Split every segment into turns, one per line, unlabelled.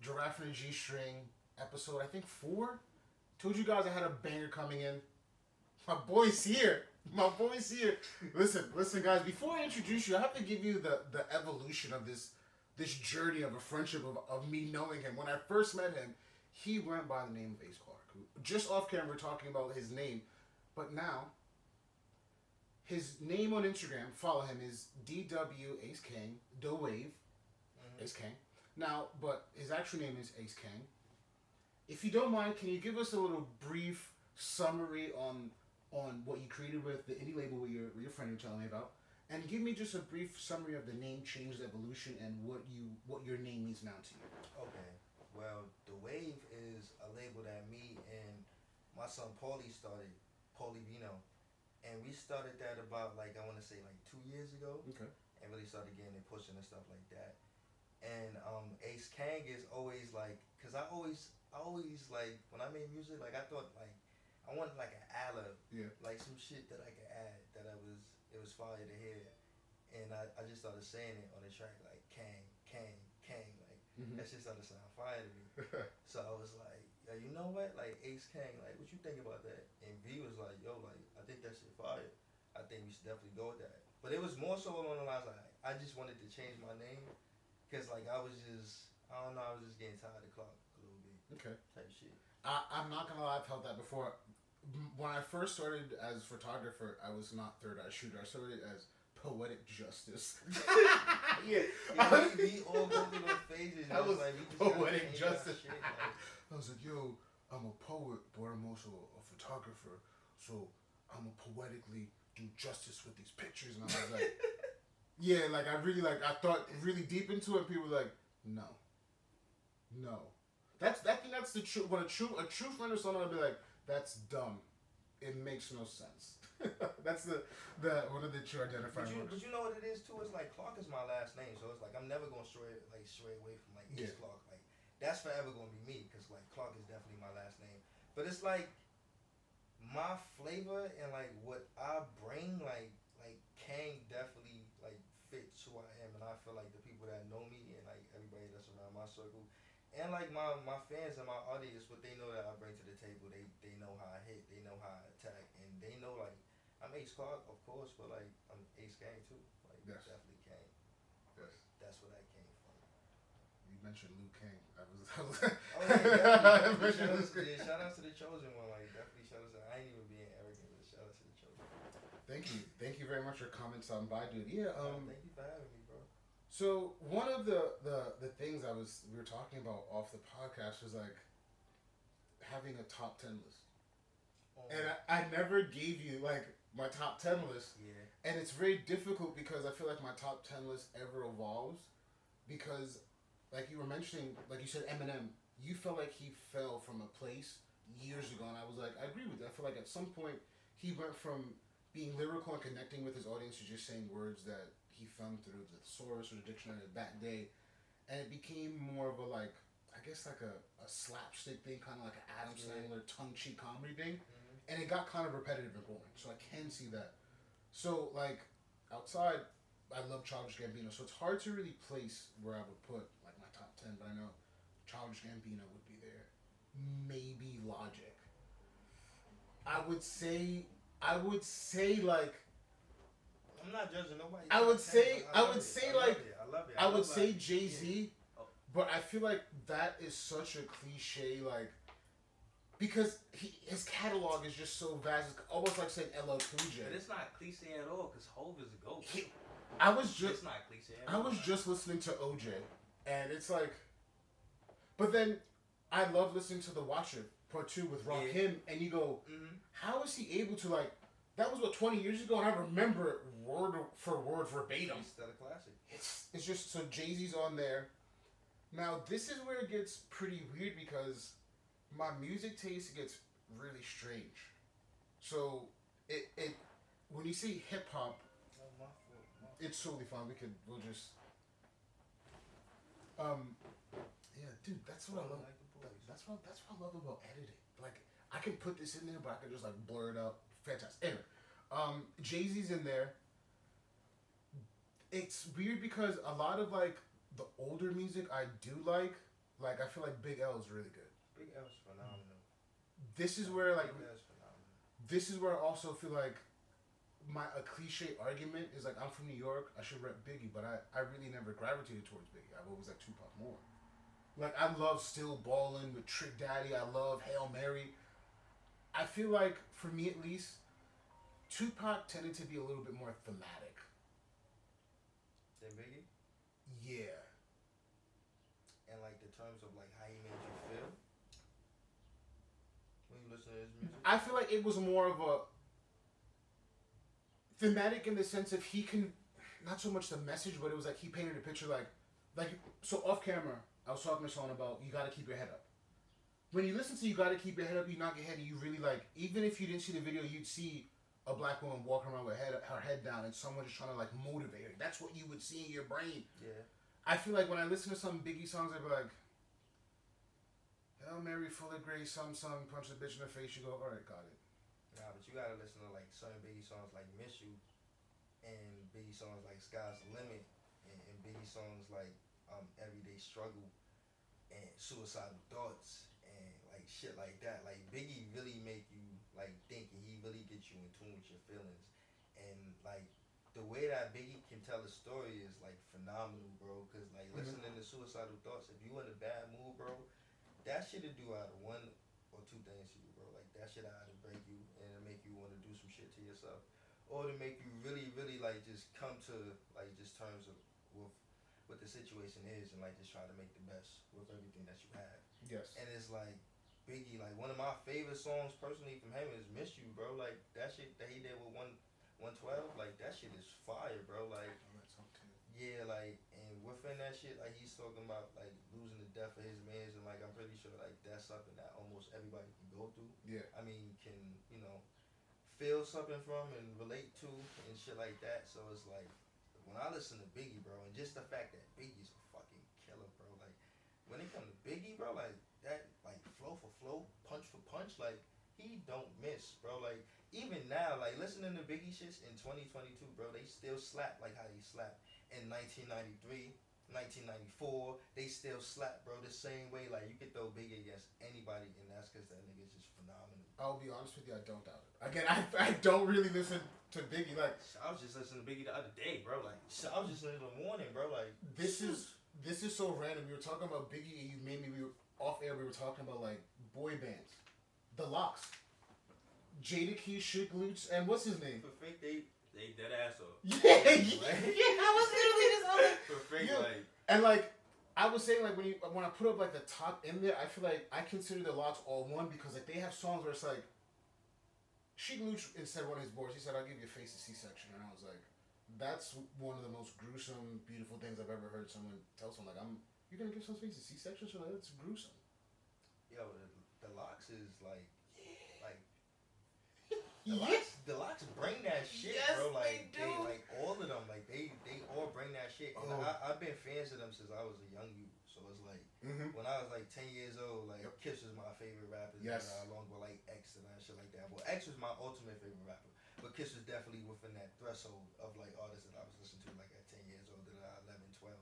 Giraffe and the G String episode, I think 4. Told you guys I had a banger coming in. My boy's here. My boy's here. Listen, guys. Before I introduce you, I have to give you the evolution of this journey of a friendship of me knowing him. When I first met him, he went by the name of Ace Clark. Just off camera, we're talking about his name, but now his name on Instagram, follow him, is DW Ace King, The Wave, Ace King. Now, but his actual name is Ace King. If you don't mind, can you give us a little brief summary on what you created with the indie label with your friend you're telling me about, and give me just a brief summary of the name change, the evolution, and what your name means now to you.
Okay. Well, The Wave is a label that me and my son Paulie started, Paulie Vino, and we started that about like I want to say like 2 years ago.
Okay.
And really started getting it pushing and stuff like that. And Ace Kang is always like, cause I always like when I made music, like I thought like I wanted like an ad-lib, like some shit that I could add that it was fire to hear, and I just started saying it on the track like Kang, Kang, Kang, like that shit started to sound fire to me. So I was like, yo, you know what, like Ace Kang, like what you think about that? And V was like, yo, like I think that shit fire. I think we should definitely go with that. But it was more so along the lines like I just wanted to change my name, cause like I was just getting tired of Clark a little bit.
Okay.
Type shit.
I'm not gonna lie, I've felt that before. When I first started as a photographer, I was not third eye shooter. I started as poetic justice.
Yeah, we all go through those phases.
I was
like,
poetic justice.
Shit, like.
I was like, yo, I'm a poet, but I'm also a photographer, so I'm gonna poetically do justice with these pictures. And I was like, yeah, like I thought really deep into it. And people were like, no. I think that's the truth. When a true friend or someone will be like, that's dumb. It makes no sense. That's the one of the true identifying words.
But you know what it is too? It's like Clark is my last name, so it's like I'm never gonna stray away from like Ace Clark. Like that's forever gonna be me, because like Clark is definitely my last name. But it's like my flavor and like what I bring, like Kang definitely like fits who I am, and I feel like the people that know me and like everybody that's around my circle. And like my fans and my audience, what they know that I bring to the table, they know how I hit, they know how I attack, and they know like I'm Ace Clark, of course, but like I'm Ace Kang too, like definitely Kang.
Yes.
That's where that came from.
You mentioned Liu Kang. I was
oh yeah, definitely. Shout out to the chosen one, like definitely shout out to. I ain't even being arrogant, but shout out to the chosen one.
Thank you very much for comments on Baidu. Yeah.
Thank you for having me, bro.
So one of the things we were talking about off the podcast was like having a top 10 list, and I never gave you like my top 10 list.
Yeah.
And it's very difficult because I feel like my top 10 list ever evolves, because like you were mentioning, like you said, Eminem, you felt like he fell from a place years ago, and I was like, I agree with that. I feel like at some point he went from being lyrical and connecting with his audience to just saying words that he found through the thesaurus or the dictionary that day, and it became more of a like, I guess like a slapstick thing, kind of like an Adam Sandler tongue-cheek comedy thing, and it got kind of repetitive and boring. So I can see that. So like outside, I love Childish Gambino, so it's hard to really place where I would put like my top 10, but I know Childish Gambino would be there. Maybe Logic. I would say like.
I'm not judging nobody.
I would say Jay-Z,
yeah.
but I feel like that is such a cliche, like, because his catalog is just so vast. It's almost like saying LL Cool J.
But it's not cliche at all, because Hov is a GOAT.
It's
not cliche at all.
I was just listening to OJ, and it's like, but then I love listening to The Watcher Part 2 with Rakim, and you go, how is he able to like? That was what 20 years ago, and I remember it word for word verbatim.
It's still a classic.
It's just so Jay-Z's on there. Now this is where it gets pretty weird because my music taste gets really strange. So it when you say hip hop, it's totally fine. We'll just yeah, dude. That's what I love. That's what I love about editing. Like I can put this in there, but I can just like blur it out. Fantastic. Anyway, Jay-Z's in there. It's weird because a lot of like the older music I do like Like I feel like Big L is really good.
Big L's phenomenal.
This is where like
Big L's phenomenal.
this is where I also feel like a cliche argument is like I'm from New York, I should rep Biggie, but I really never gravitated towards Biggie. I've always liked Tupac more. Like I love Still Ballin' with Trick Daddy. I love Hail Mary. I feel like for me at least, Tupac tended to be a little bit more thematic.
Than Biggie?
Yeah.
And like the terms of like how he made you feel when you listen to his music?
I feel like it was more of a thematic in the sense of he can, not so much the message, but it was like he painted a picture like so off camera. I was talking to someone about you got to keep your head up. When you listen to You Gotta Keep Your Head Up, You Knock Your Head, and you really like, even if you didn't see the video, you'd see a black woman walking around with her head down and someone just trying to like motivate her. That's what you would see in your brain.
Yeah.
I feel like when I listen to some Biggie songs, I'd be like, Hail Mary, full of grace, some punch the bitch in the face. You go, all right, got it.
Nah, but you gotta listen to like certain Biggie songs like Miss You, and Biggie songs like Sky's the Limit, and Biggie songs like Everyday Struggle, and Suicidal Thoughts, and like shit like that. Like Biggie really make you like think, and he really gets you in tune with your feelings, and like the way that Biggie can tell a story is like phenomenal, bro. Cause like listening to Suicidal Thoughts, if you in a bad mood, bro, that shit'll do either one or two things to you, bro. Like that shit either break you and it'll make you want to do some shit to yourself, or to make you really, really like just come to like just terms of with what the situation is, and like just try to make the best with everything that you have.
Yes.
And it's like Biggie, like one of my favorite songs personally from him is Miss You, bro. Like that shit that he did with 112, like that shit is fire, bro. Like yeah, like, and within that shit, like he's talking about like losing the death of his mans, and like I'm pretty sure like that's something that almost everybody can go through.
Yeah.
I mean, can feel something from and relate to and shit like that. So it's like when I listen to Biggie, bro, and just the fact that Biggie's a fucking killer, bro. Like when it comes to Biggie, bro, like that, like flow for flow, punch for punch, like he don't miss, bro. Like even now, like listening to Biggie shits in 2022, bro, they still slap like how he slapped in 1993, 1994, they still slap, bro, the same way. Like you could throw Biggie against anybody, and that's because that nigga's just phenomenal.
I'll be honest with you, I don't doubt it. Again, I don't really listen to Biggie. Like
I was just listening to Biggie the other day, bro. Like
I was just listening in the morning, bro. Like
this is so random. We were talking about Biggie, and you made me. We were off air. We were talking about like boy bands, the Locs, Jadakiss, Shook Lutz, and what's his name?
for fake
they dead ass up.
Yeah, I was literally just on it.
For fake,
Yeah.
like
And like I was saying, like when I put up like the top in there, I feel like I consider the Locs all one because like they have songs where it's like Sheik Luch instead of one of his boards, he said, "I'll give your face a C-section," and I was like, that's one of the most gruesome, beautiful things I've ever heard someone tell someone. Like, you're gonna give someone's face a C-section? So like, that's gruesome.
Yo, the Locs is like
Yes.
The Locs bring that shit,
Yes,
bro. Like
they do.
like all of them, like they all bring that shit. And I've been fans of them since I was a young youth. So it's like when I was like 10 years old, like Kiss was my favorite rapper.
Yes.
Along with like X and shit like that. Well, X was my ultimate favorite rapper, but Kiss was definitely within that threshold of like artists that I was listening to like at 10 years old, and 11, 12.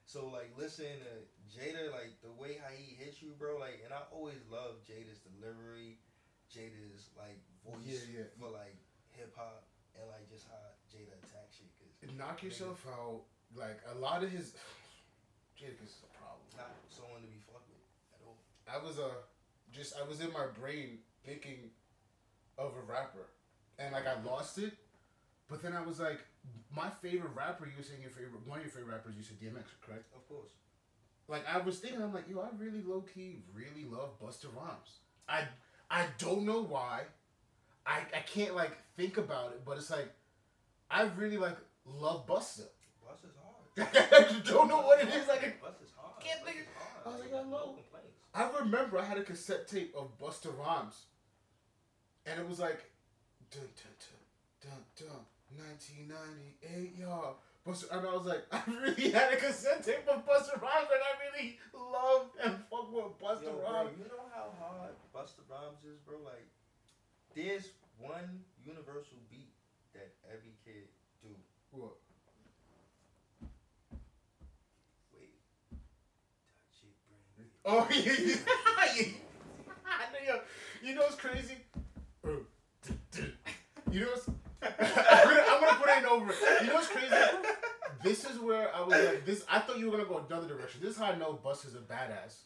So like listening to Jada, like the way how he hits you, bro. Like, and I always loved Jada's delivery, Jada's like voice for like hip hop, and like just how Jada attacks shit. Cause
knock yourself out. Like a lot of his Jadakiss is a problem.
Not someone to be fucked with at all.
I was in my brain thinking of a rapper, and like I lost it. But then I was like, my favorite rapper. You were saying one of your favorite rappers. You said DMX, correct?
Of course.
Like I was thinking, I'm like, yo, I really low key really love Busta Rhymes. I don't know why. I can't like think about it, but it's like I really like love Busta.
Busta's hard.
I don't know what it is. Like
Busta's hard.
can't think. I was like, I
no
love.
complaints.
I remember I had a cassette tape of Busta Rhymes, and it was like, dun dun dun dun dun, 1998, y'all. Busta, and I was like, I really had a cassette tape of Busta Rhymes, and I really loved and fuck with Busta Rhymes.
Bro, you know how hard Busta Rhymes is, bro? Like, there's one universal beat that every kid do.
What?
Wait. Touch it, bring it.
Oh yeah. You know what's crazy? You know what's I'm gonna put it in over. You know what's crazy? This is where I was like, this. I thought you were gonna go another direction. This is how I know Busta's a badass.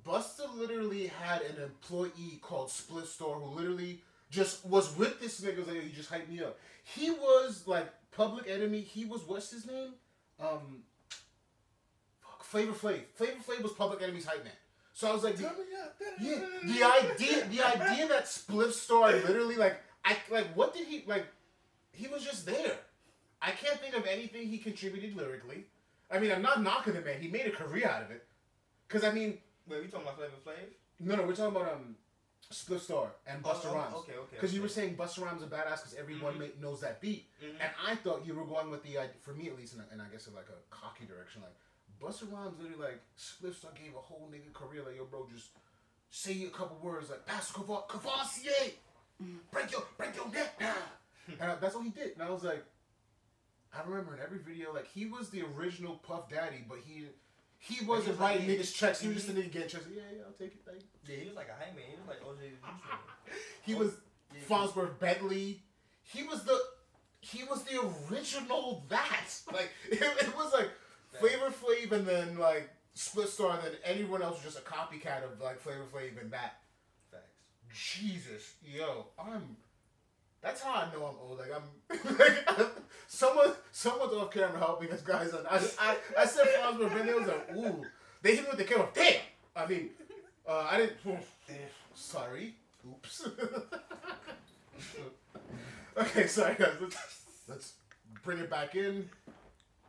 Busta literally had an employee called Split Store who literally just was with this nigga. Was like, he just hyped me up. He was like Public Enemy. He was what's his name? Flavor Flav. Flavor Flav was Public Enemy's hype man. So I was like, yeah, the idea that Split Store literally what did he like? He was just there. I can't think of anything he contributed lyrically. I mean, I'm not knocking the man. He made a career out of it. Cause I mean,
wait, we talking about Flavor Flav?
No, we're talking about Split Star and Busta Rhymes.
Okay.
Because you were saying Busta Rhymes is a badass because everyone knows that beat, and I thought you were going with the for me at least, and I guess in like a cocky direction, like Busta Rhymes literally like Split Star gave a whole nigga career like yo bro just say a couple words like Pastor Cavassier, break your neck now, and that's what he did, and I was like. I remember in every video, like, he was the original Puff Daddy, but he wasn't writing niggas checks. He was just a nigga getting checks. Yeah, I'll take it. Thank you.
Yeah, he was like a hype man. He was like OJ the Juice.
He was Farnsworth Bentley. He was the original that. Like, it was like Flavor Flav and then, like, Split Star, and then anyone else was just a copycat of, like, Flavor Flav and that.
Facts.
Jesus. Yo, that's how I know I'm old. Like someone's off camera helping us guys. And I said Farnsworth Bentley. I was like, ooh, they hit me with the camera. Damn. I mean, I didn't. Sorry. Oops. Okay, sorry guys. Let's bring it back in.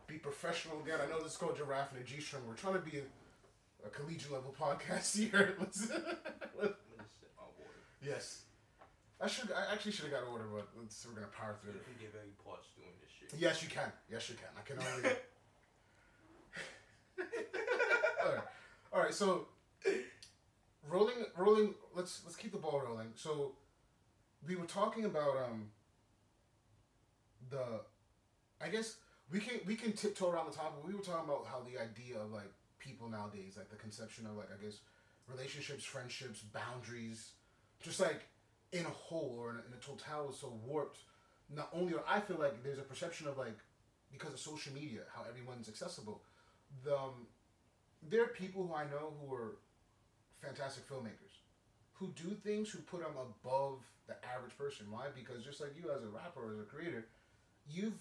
Be professional again. I know this is called Giraffe and a G-string. We're trying to be a collegiate level podcast here. Yes. I actually should have got order, but we're gonna power through it.
You can get very parched doing this shit.
Yes, you can. I can only. All right. So, rolling. Let's keep the ball rolling. So, we were talking about I guess we can tiptoe around the topic. We were talking about how the idea of like people nowadays, like the conception of like I guess relationships, friendships, boundaries, just like. In a whole or in a total is so warped. Not only, or I feel like there's a perception of like, because of social media, how everyone's accessible. There are people who I know who are fantastic filmmakers, who do things who put them above the average person. Why? Because just like you as a rapper or as a creator, you've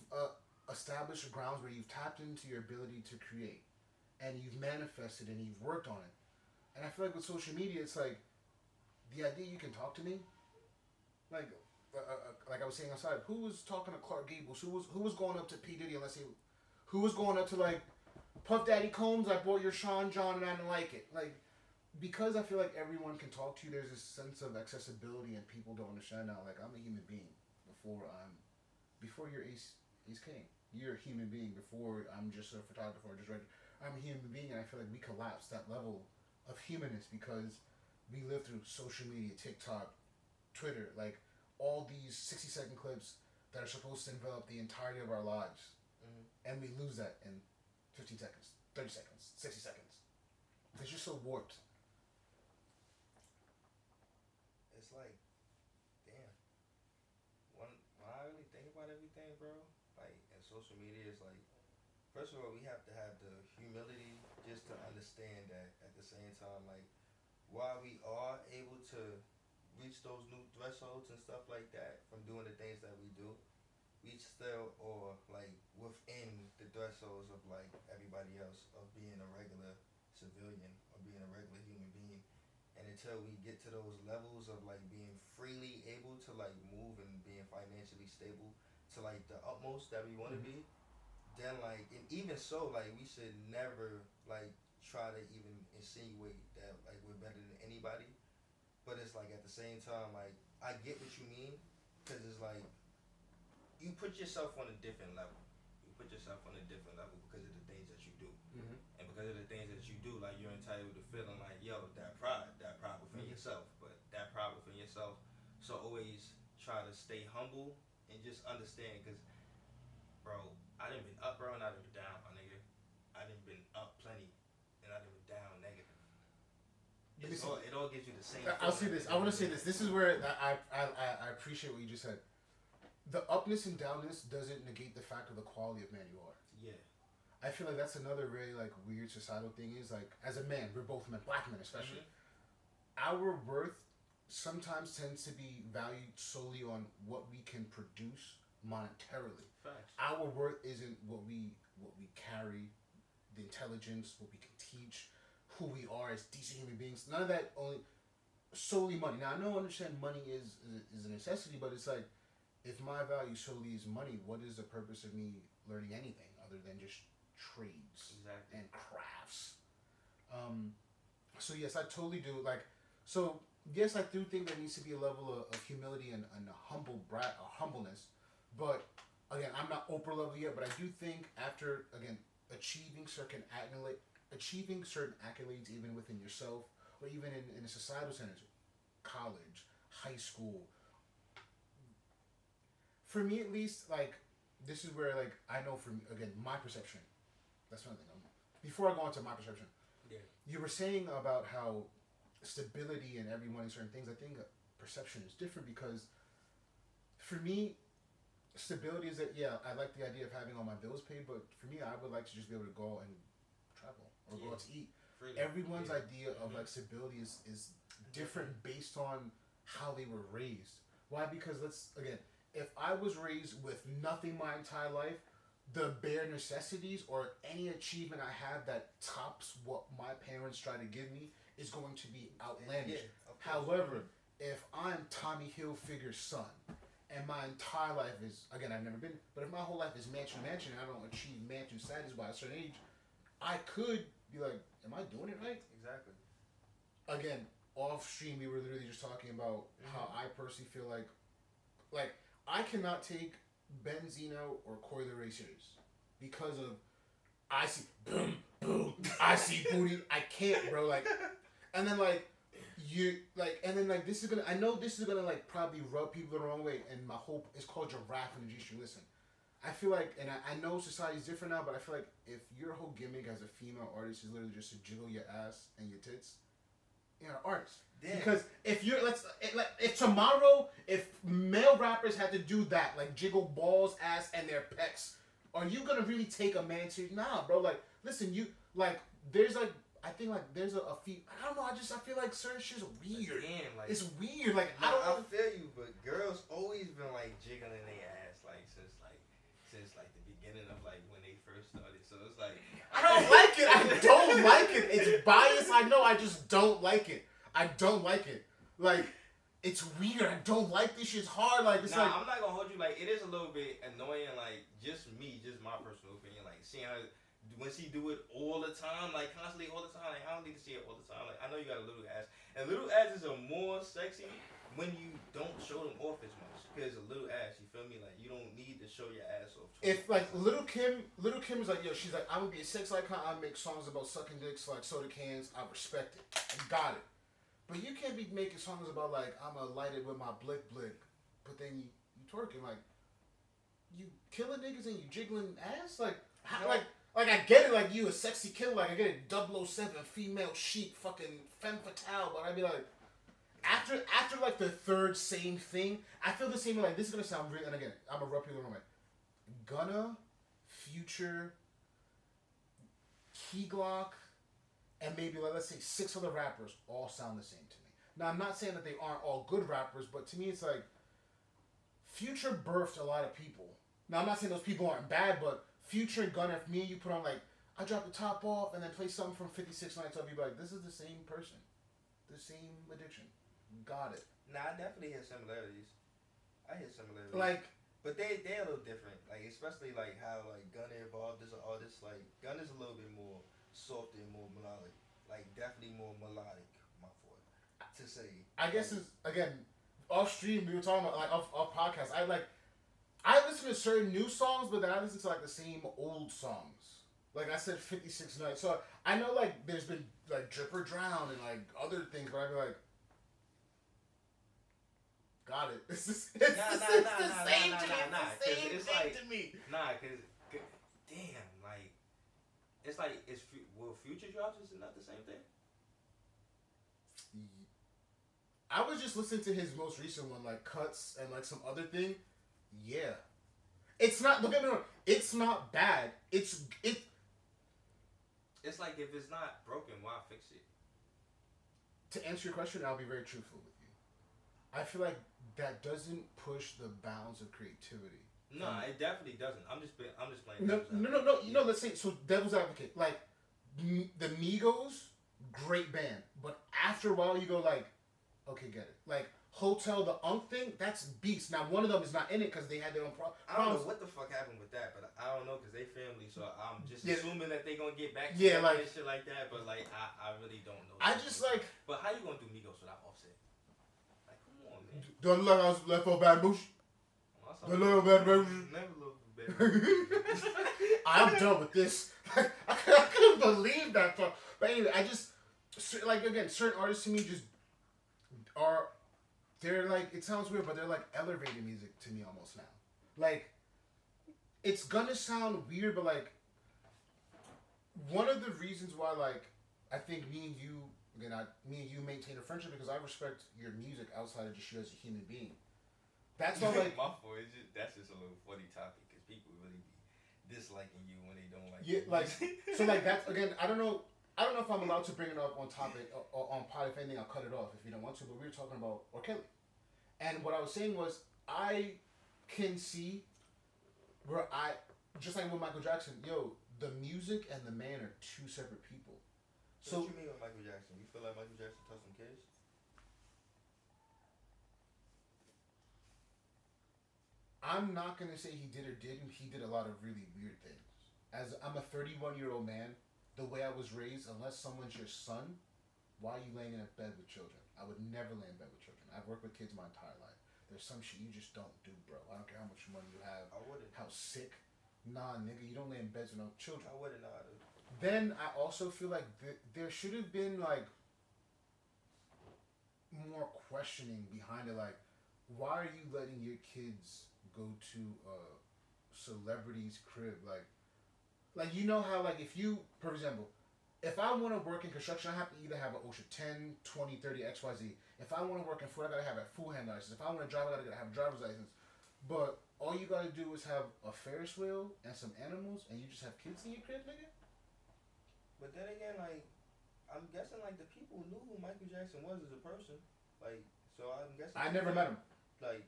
established grounds where you've tapped into your ability to create, and you've manifested and you've worked on it. And I feel like with social media, it's like the idea you can talk to me. Like I was saying outside, who was talking to Clark Gables? Who was going up to P Diddy? And let's say, who was going up to like Puff Daddy Combs? I bought your Sean John and I didn't like it. Like because I feel like everyone can talk to you. There's this sense of accessibility, and people don't understand now. Like I'm a human being before you're Ace King. You're a human being before I'm just a photographer or just writer. I'm a human being, and I feel like we collapsed that level of humanness because we live through social media, TikTok. Twitter, like all these 60-second clips that are supposed to envelop the entirety of our lives, and we lose that in 15 seconds, 30 seconds, 60 seconds. It's just so warped.
It's like, damn. When I really think about everything, bro, like in social media, it's like, first of all, we have to have the humility just to understand that at the same time, like, while we are able to reach those new thresholds and stuff like that from doing the things that we do, we still are like within the thresholds of like everybody else of being a regular civilian or being a regular human being. And until we get to those levels of like being freely able to like move and being financially stable to like the utmost that we want to be, then like, and even so, like we should never like try to even insinuate that like we're better than anybody. But it's like at the same time, like I get what you mean, because it's like you put yourself on a different level. You put yourself on a different level because of the things that you do, and because of the things that you do, like you're entitled to feeling like yo that pride within yourself. But that pride within yourself, so always try to stay humble and just understand, because bro, I done been up, bro, and I done been down, my nigga. I done been up plenty, and I done been down negative. It all gives you the same.
I'll say this. I want to say this. This is where I appreciate what you just said. The upness and downness doesn't negate the fact of the quality of man you are.
Yeah.
I feel like that's another very like weird societal thing. Is like as a man, we're both men, black men especially. Our worth sometimes tends to be valued solely on what we can produce monetarily.
Facts.
Our worth isn't what we carry, the intelligence, what we can teach, who we are as decent human beings. None of that only solely money. Now I know I understand money is a necessity, but it's like if my value solely is money, what is the purpose of me learning anything other than just trades and crafts? So yes, I totally do. Like, so yes, I do think there needs to be a level of humility and a humbleness. But again, I'm not Oprah level yet. But I do think after again achieving certain accolades, even within yourself or even in a societal sense, college, high school. For me, at least, like this is where like I know from again my perception. That's one thing. Before I go into my perception, you were saying about how stability and everyone in certain things. I think perception is different because for me, stability is that I like the idea of having all my bills paid, but for me, I would like to just be able to go and travel or go out to eat. Freedom. Everyone's idea of like stability is different based on how they were raised. Why? Because if I was raised with nothing my entire life, the bare necessities or any achievement I have that tops what my parents try to give me is going to be outlandish. However, if I'm Tommy Hilfiger's son and my entire life is, again, I've never been, but if my whole life is mansion and I don't achieve mansion status by a certain age, I could be like, am I doing it right?
Exactly.
Again, off stream, we were literally just talking about how I personally feel like I cannot take Benzino or Coi Leray serious because of I see boom boom I see booty. I can't, bro. Like, and then this is gonna. I know this is gonna like probably rub people the wrong way. And my hope is called Giraffe in the G-string. Listen, I feel like, and I know society's different now, but I feel like if your whole gimmick as a female artist is literally just to jiggle your ass and your tits, you're an artist. Damn. Because if if tomorrow, if male rappers had to do that, like jiggle balls, ass, and their pecs, are you gonna really take a man to? Nah, bro. Like, listen, there's like, I think like there's a few. I don't know. I feel like certain shit's weird.
Damn, like
it's weird. Like
I feel you, but girls always been like jiggling their ass like since the beginning of like when they first started. So it's like
I don't like it. I don't like it. It's biased. I know. I just don't like it. I don't like it. Like, it's weird. I don't like this shit's hard. Like, it's
I'm not gonna hold you. Like, it is a little bit annoying. Like, just my personal opinion. Like, seeing how when she do it all the time, like constantly all the time. Like, I don't need to see it all the time. Like, I know you got a little ass, and little asses are more sexy when you don't show them off as much. Because a little ass, you feel me? Like, you don't need to show your ass off.
If like Little Kim is like, yo, she's like, I'm gonna be a sex icon. I make songs about sucking dicks like soda cans. I respect it. I got it. But you can't be making songs about like I'm a lighted with my blick, but then you twerking like you killing niggas and you jiggling ass like like I get it, like you a sexy killer, like I get it, 007 female chic fucking femme fatale, but I'd be like after like the third same thing, I feel the same way. Like this is gonna sound real, and again I'm gonna rub people the wrong way. Gunna, Future, Key Glock. And maybe, like, let's say 6 other rappers all sound the same to me. Now, I'm not saying that they aren't all good rappers, but to me, it's like, Future birthed a lot of people. Now, I'm not saying those people aren't bad, but Future and Gunna, if me and you put on, like, I drop the top off and then play something from 56 Nights, I'll be like, this is the same person. The same addiction. Got it.
Nah, I definitely hear similarities.
Like,
but they're a little different. Like, especially, like, how, like, Gunna evolved as an artist. Like, Gunna's a little bit more softer and more melodic, like definitely more melodic. My fault to say.
I guess it's again off stream. We were talking about like off podcast. I listen to certain new songs, but then I listen to like the same old songs. Like I said, 56 Nights. So I know like there's been like Drip or Drown and like other things, but I'd be like, got it. It's the same thing to me.
Nah, cause damn, like. It's like, will Future drops is not the same thing?
was just listening to his most recent one, like Cuts and like some other thing, yeah, it's not. Don't get me wrong, it's not bad. It's
like if it's not broken, why fix it?
To answer your question, I'll be very truthful with you. I feel like that doesn't push the bounds of creativity.
No, it definitely doesn't. I'm just playing.
No. You know, let's say so. Devil's advocate, like the Migos, great band, but after a while you go like, okay, get it. Like Hotel, the Unk thing, that's beast. Now one of them is not in it because they had their own problems.
I don't know what the fuck happened with that, but I don't know because they family, so I'm just assuming that they gonna get back to
like
and shit like that. But like, I really don't know.
I just like.
But how you gonna do Migos without Offset? Like, come on, man.
Don't look, I was left for bad bush. The little bad bush.
Never look bad.
I'm done with this. I couldn't believe that. But anyway, I just like again, certain artists to me just are. They're like, it sounds weird, but they're like elevated music to me almost now. Like, it's gonna sound weird, but like, one of the reasons why, like, I think me and you maintain a friendship because I respect your music outside of just you as a human being. That's why, like,
my fault. That's just a little funny topic because people really be disliking you when they don't like.
Yeah, like, so like that's again. I don't know if I'm allowed to bring it up on topic or on pod. If anything, I'll cut it off if you don't want to. But we were talking about R. Kelly, and what I was saying was I can see where I just like with Michael Jackson. Yo, the music and the man are two separate people.
So what you mean with Michael Jackson? You feel like Michael Jackson touched some kids?
I'm not gonna say he did or didn't. He did a lot of really weird things. As I'm a 31-year-old man, the way I was raised, unless someone's your son, why are you laying in a bed with children? I would never lay in bed with children. I've worked with kids my entire life. There's some shit you just don't do, bro. I don't care how much money you have.
I wouldn't.
How sick. Nah, nigga, you don't lay in beds with no children.
I wouldn't either.
Then I also feel like there should have been like more questioning behind it. Like, why are you letting your kids go to a celebrity's crib? Like you know how, like, if you, for example, if I want to work in construction, I have to either have an OSHA 10, 20, 30, XYZ. If I want to work in food, I gotta have a full hand license. If I want to drive, I gotta have a driver's license. But all you gotta do is have a Ferris wheel and some animals, and you just have kids in your crib, nigga.
But then again, like, I'm guessing like the people knew who Michael Jackson was as a person. Like, so I'm guessing.
I never met him.
Like,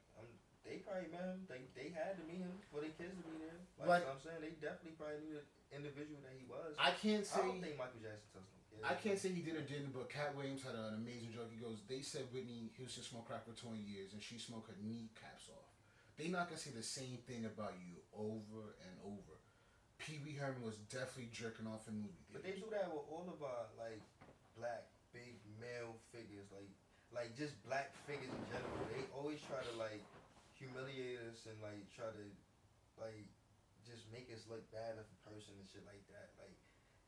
they probably met him. They had to meet him for their kids to be there. Like so I'm saying, they definitely probably knew the individual that he was.
I can't say.
I don't think Michael Jackson touched no kids.
I can't say he did or didn't, but Cat Williams had an amazing joke. He goes, "They said Whitney Houston smoked crack for 20 years, and she smoked her kneecaps off. They not gonna say the same thing about you over and over." Pee Wee Herman was definitely jerking off in movie theaters.
But they do that with all of our like black big male figures, like just black figures in general. They always try to like humiliate us and like try to like just make us look bad as a person and shit like that. Like,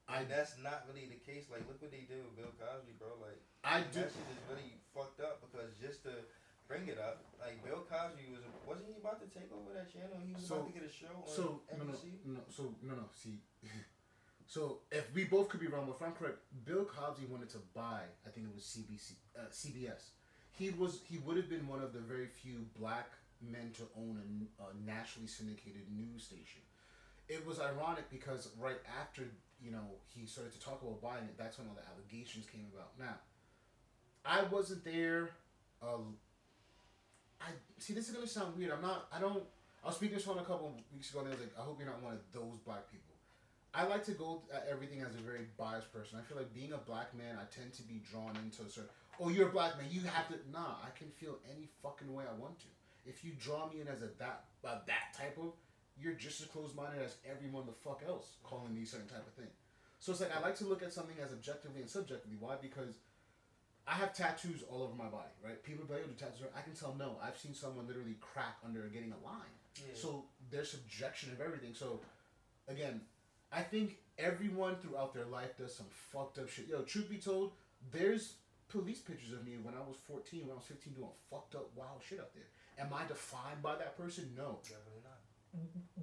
and that's not really the case. Like, look what they did with Bill Cosby, bro. Like, that shit is really fucked up because just to bring it up, like Bill Cosby wasn't he about to take over that channel? He was about to get a show on NBC.
No. See, so if we both could be wrong, but if I'm correct, Bill Cosby wanted to buy. I think it was CBS. He would have been one of the very few black men to own a nationally syndicated news station. It was ironic because right after he started to talk about buying it, that's when all the allegations came about. Now, I wasn't there. I see. This is gonna sound weird. I was speaking to someone a couple of weeks ago, and I was like, I hope you're not one of those black people. I like to go at everything as a very biased person. I feel like being a black man, I tend to be drawn into a certain. Oh, you're a black man. You have to. Nah, I can feel any fucking way I want to. If you draw me in as that type of, you're just as closed-minded as everyone the fuck else calling me certain type of thing. So it's like I like to look at something as objectively and subjectively. Why? Because I have tattoos all over my body, right? People be like, "Oh, do tattoos?" I can tell no. I've seen someone literally crack under getting a line. Yeah. So there's subjection of everything. So again, I think everyone throughout their life does some fucked up shit. Yo, truth be told, there's police pictures of me when I was 14, when I was 15 doing fucked up wild shit up there. Am I defined by that person? No.
Definitely not.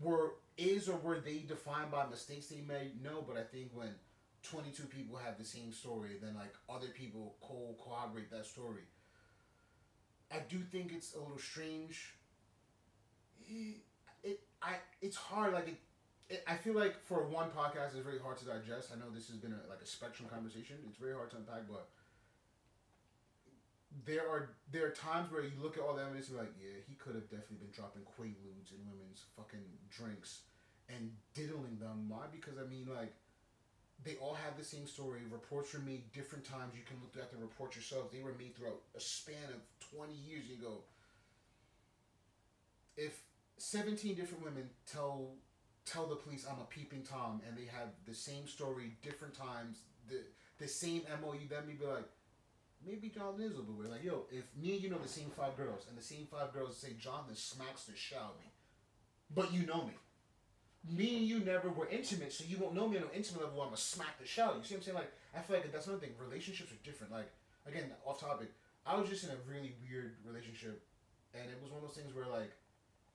Were they defined by mistakes they made? No, but I think when 22 people have the same story, then like other people corroborate that story. I do think it's a little strange. It's hard. Like I feel like for one podcast, it's very hard to digest. I know this has been a spectrum conversation. It's very hard to unpack, but there are times where you look at all the evidence and you're like, yeah, he could have definitely been dropping quaaludes in women's fucking drinks and diddling them. Why? Because I mean, like, they all have the same story. Reports were made different times. You can look at the reports yourself. They were made throughout a span of 20 years. You go, if 17 different women tell the police I'm a peeping Tom and they have the same story, different times, the same MO, you then be like, maybe Jonathan is a little weird. Like, yo, if me and you know the same 5 girls and the same 5 girls say Jonathan smacks the shit out of me, but you know me. Me and you never were intimate, so you won't know me on an intimate level. I'm gonna smack the shit out of you. See what I'm saying? Like, I feel like that's another thing. Relationships are different. Like, again, off topic. I was just in a really weird relationship, and it was one of those things where, like,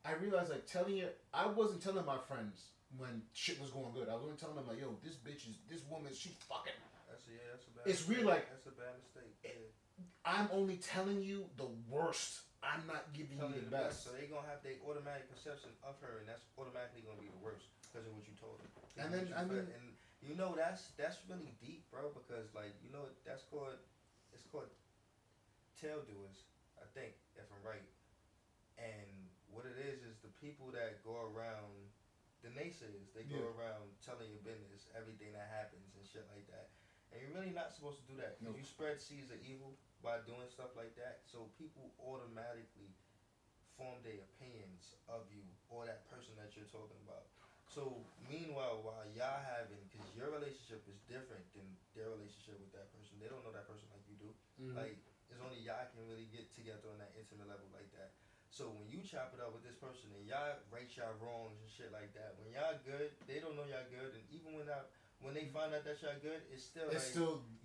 I realized, like, I wasn't telling my friends when shit was going good. I wasn't telling them, like, yo, this woman, she's fucking.
That's a bad
it's
mistake.
weird, like.
That's a bad mistake. Yeah.
I'm only telling you the worst. I'm not giving you the best.
So they gonna have their automatic perception of her, and that's automatically gonna be the worst because of what you told them.
And then
and you know that's really deep, bro. Because like you know it's called tail doers. I think if I'm right. And what it is the people that go around the naysayers. They go around telling your business, everything that happens and shit like that. And you're really not supposed to do that. Because you spread seeds of evil by doing stuff like that. So people automatically form their opinions of you or that person that you're talking about. So meanwhile, while y'all having, because your relationship is different than their relationship with that person. They don't know that person like you do. Mm-hmm. Like, it's only y'all can really get together on that intimate level like that. So when you chop it up with this person and y'all right y'all wrongs and shit like that, when y'all good, they don't know y'all good, and even when they find out that y'all good, it's still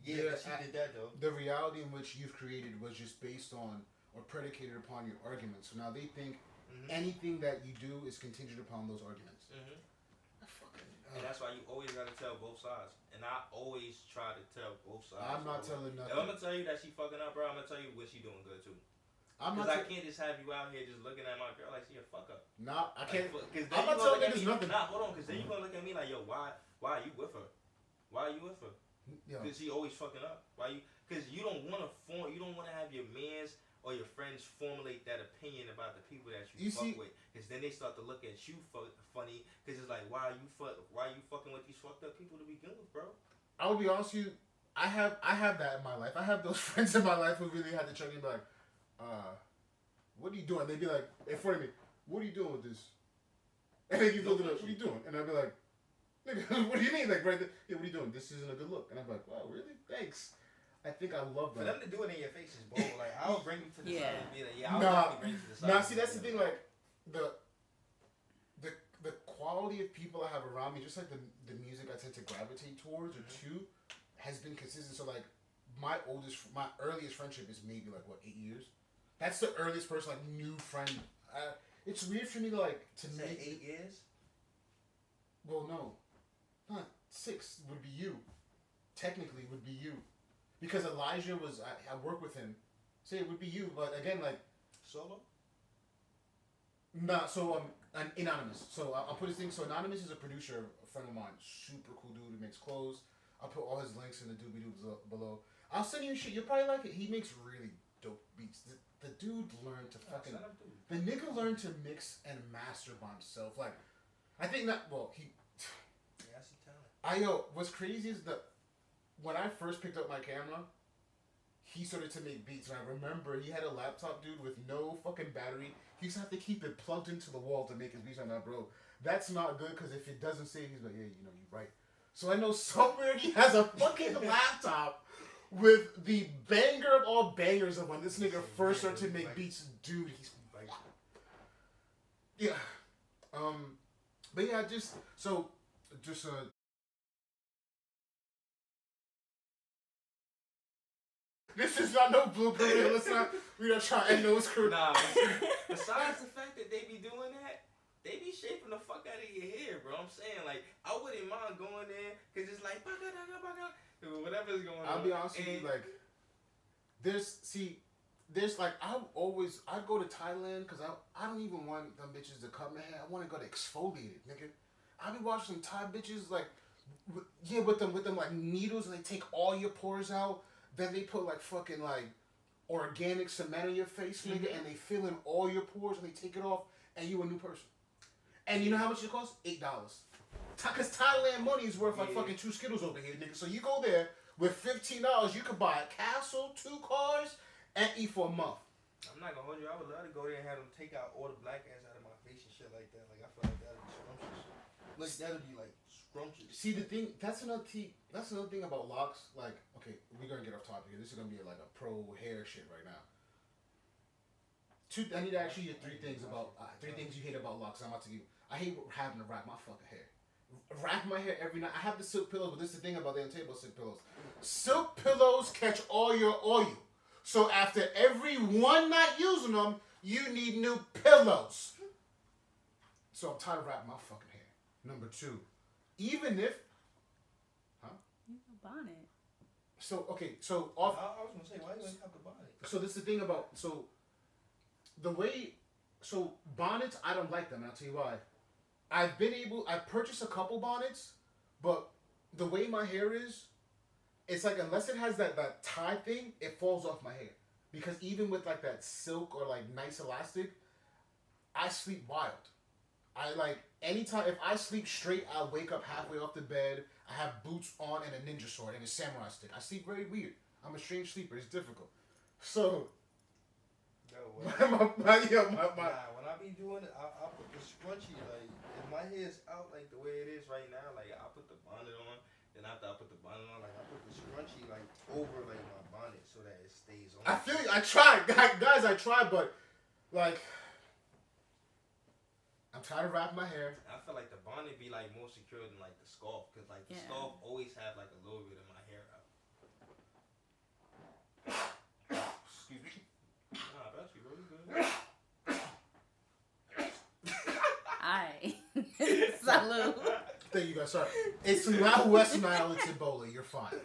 yeah, she did that though.
The reality in which you've created was just based on or predicated upon your arguments. So now they think anything that you do is contingent upon those arguments. Mm-hmm.
And that's why you always gotta tell both sides. And I always try to tell both sides.
I'm not telling nothing.
If I'm gonna tell you that she fucking up, bro, I'm gonna tell you what she doing good too. Because I can't just have you out here just looking at my girl like she a fuck up.
Nah, I can't.
Because I'm not telling niggas nothing. Nah, hold on. Because then you gonna look at me like, yo, why are you with her? Why are you with her? Because she always fucking up. Why you? Because you don't want to have your mans or your friends formulate that opinion about the people that you fuck with. Because then they start to look at you funny. Because it's like, why are you fucking with these fucked up people to begin with, bro?
I will be honest with you. I have that in my life. I have those friends in my life who really had to check me like. What are you doing? They'd be like, in front of me, what are you doing with this? And then you look at what are you doing? And I'd be like, nigga, what do you mean? Like, right there, yeah, what are you doing? This isn't a good look. And I'm like, wow, really? Thanks. I think I love that.
For them to do it in your face is bold. Like, I'll bring you to the side and be like, I'll bring you to the side.
Nah, see, that's the thing, like, the quality of people I have around me, just like the music I tend to gravitate towards or to, has been consistent. So, like, my earliest friendship is maybe, like, 8 years? That's the earliest person, like, new friend. It's weird for me to, like, to
make 8 years?
Well, no. Not 6 would be you. Technically, would be you. Because Elijah was, I work with him. So it would be you, but again, like...
Solo?
Nah, so, Anonymous. So, I'll put his thing. So, Anonymous is a producer, a friend of mine. Super cool dude who makes clothes. I'll put all his links in the doobie-doobs below. I'll send you shit. You'll probably like it. He makes really dope beats. The dude learned to fucking... The nigga learned to mix and master by himself. Like, I think that... Well, he...
Yeah, that's a talent.
What's crazy is that when I first picked up my camera, he started to make beats. And I remember he had a laptop, dude, with no fucking battery. He used to have to keep it plugged into the wall to make his beats. I'm like, bro, that's not good, because if it doesn't save, he's like, yeah, you know, you're right. So I know somewhere he has a fucking laptop with the banger of all bangers of when this nigga first started to make beats. Dude, he's like... Yeah. But yeah, just... This is not no blueprint. We're not trying to end those crew.
Nah, besides the fact that they be doing that, they be shaping the fuck out of your hair, bro. I'm saying, like, I wouldn't mind going there, because it's like, whatever's going on.
I'll be honest with you, like, there's like I go to Thailand because I don't even want them bitches to cut my hair. I want to go to exfoliate it, nigga. I be watching some Thai bitches like, with them like needles and they take all your pores out. Then they put like fucking like organic cement on your face, nigga, and they fill in all your pores and they take it off and you a new person. And you know how much it costs? $8. Cause Thailand money is worth like fucking 2 Skittles over here, nigga. So you go there with $15, you could buy a castle, 2 cars, and eat for a month.
I'm not gonna hold you. I would love to go there and have them take out all the black ass out of my face and shit like that. Like I feel like that'd be scrumptious. Like that'd be like scrumptious.
See the thing, that's another thing about locks. Like, okay, we're gonna get off topic here. This is gonna be like a pro hair shit right now. I need to ask you 3 things about 3 things you hate about locks. I'm about to give. I hate having to wrap my fucking hair. Wrap my hair every night. I have the silk pillows, but this is the thing about the table silk pillows. Silk pillows catch all your oil. So after every one night using them, you need new pillows. So I'm tired of wrapping my fucking hair. Number 2, even if,
You have a bonnet.
So okay, so off.
I was gonna say, why you ain't have the bonnet?
So this is the thing about bonnets. I don't like them. And I'll tell you why. I purchased a couple bonnets, but the way my hair is, it's like unless it has that tie thing, it falls off my hair. Because even with like that silk or like nice elastic, I sleep wild. I like anytime if I sleep straight, I wake up halfway off the bed. I have boots on and a ninja sword and a samurai stick. I sleep very weird. I'm a strange sleeper. It's difficult. So.
When I be doing it, I put the scrunchie, like, if my hair's out, like, the way it is right now, like, I put the bonnet on, then after I put the bonnet on, like, I put the scrunchie, like, over, like, my bonnet so that it stays on.
I feel you. I tried. Guys, I tried, but, like, I'm trying to wrap my hair.
I feel like the bonnet be, like, more secure than, like, the scarf, because, like, the scarf always have, like, a little bit of my hair out. Excuse me. Nah, that's you really good.
Aye. Salute.
Thank you guys. Sorry. It's not West Nile, it's Ebola. You're fine.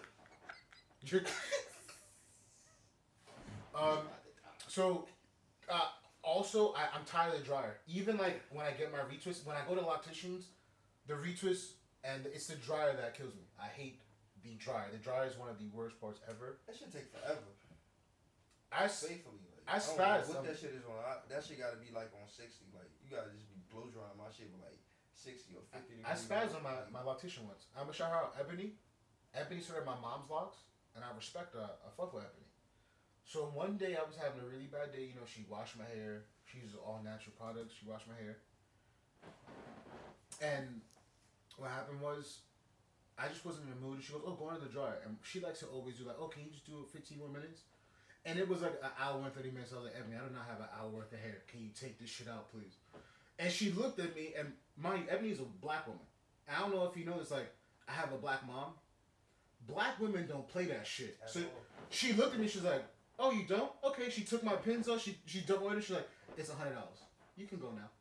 Also, I'm tired of the dryer. Even like when I get my retwist, when I go to locticians, the retwist and it's the dryer that kills me. I hate the dryer. The dryer is one of the worst parts ever.
That should take forever.
Safely.
Like, I don't know what that shit is on. That shit gotta be like on 60. Like you gotta just be blow drying my shit with like 60 or 50 degrees.
I spazzed on my loctician once. I'm gonna shout out Ebony. Ebony started my mom's locks, and I respect her. I fuck with Ebony. So one day I was having a really bad day. You know, she washed my hair. She uses all natural products. She washed my hair. And what happened was, I just wasn't in the mood. She goes, "Oh, go under the dryer." And she likes to always do like, "Oh, can you just do it 15 more minutes?" And it was like an hour and 30 minutes. I was like, "Ebony, I do not have an hour worth of hair. Can you take this shit out, please?" And she looked at me, and Ebony is a black woman. I don't know if you know this, like, I have a black mom. Black women don't play that shit. So she looked at me, she's like, "Oh, you don't? Okay." She took my pins off, she doubled it, she's like, "It's $100. You can go now."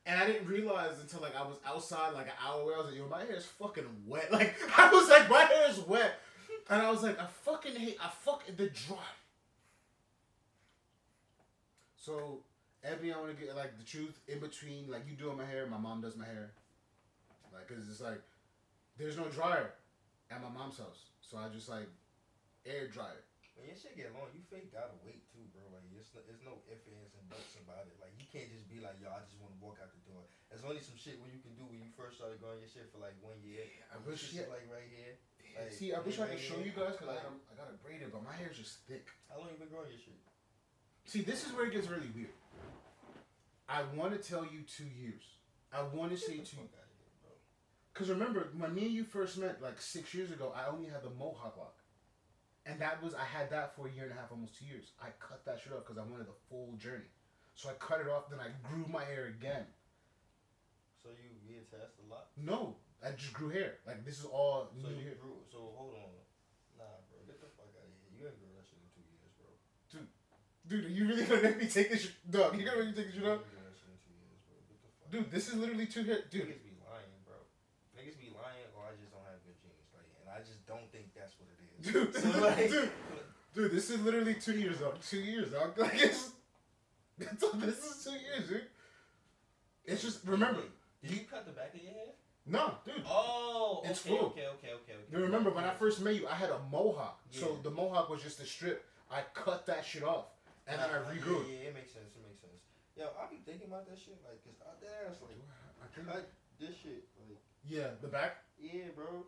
And I didn't realize until like I was outside like an hour away, I was like, "Yo, my hair is fucking wet." Like, I was like, my hair is wet. And I was like, I fucking the dry. So, Ebony, I want to get, like, the truth in between, like, you doing my hair, my mom does my hair. Like, because it's like, there's no dryer at my mom's house. So I just, like, air dry it.
When your shit get long, you fake gotta wait, too, bro. Like, it's no ifs, ands, and buts about it. Like, you can't just be like, "Yo, I just want to walk out the door." There's only some shit where you can do when you first started growing your shit for, like, 1 year.
Yeah, I wish,
like, right here. Like,
see, I wish I could show you guys, because I got it braided, but my hair's just thick.
How long you been growing your shit?
See, this is where it gets really weird. I want to tell you 2 years. I want to say 2 years. Because remember, when me and you first met, like 6 years ago, I only had the mohawk lock. And I had that for a year and a half, almost 2 years. I cut that shit off because I wanted the full journey. So I cut it off, then I grew my hair again.
So you reattached a lot?
No, I just grew hair. Like, this is all
so
new
you
hair.
Grew, so hold on. Nah, bro, get the fuck out of here. You ain't grew that shit in 2 years, bro.
Dude, are you really gonna let me take this shit? Dog, you gonna let me take this shit up? Dude, this is literally 2 hair. Dude.
Niggas be lying, bro. Niggas be lying, or I just don't have good genes. Like, and I just don't think that's what it is.
Dude,
so, like,
dude. Dude, this is literally 2 years, dog. 2 years, dog. Like, this is 2 years, dude. It's just, remember.
Did you cut the back of your hair?
No, dude.
Oh,
it's full.
Okay.
You remember when I first met you, I had a mohawk. Yeah. So the mohawk was just a strip. I cut that shit off. And then I regrew it.
Yeah, it makes sense. Yo, I be thinking about that shit, like, cause out there, it's like, cut this shit, like.
Yeah, the back?
Yeah, bro.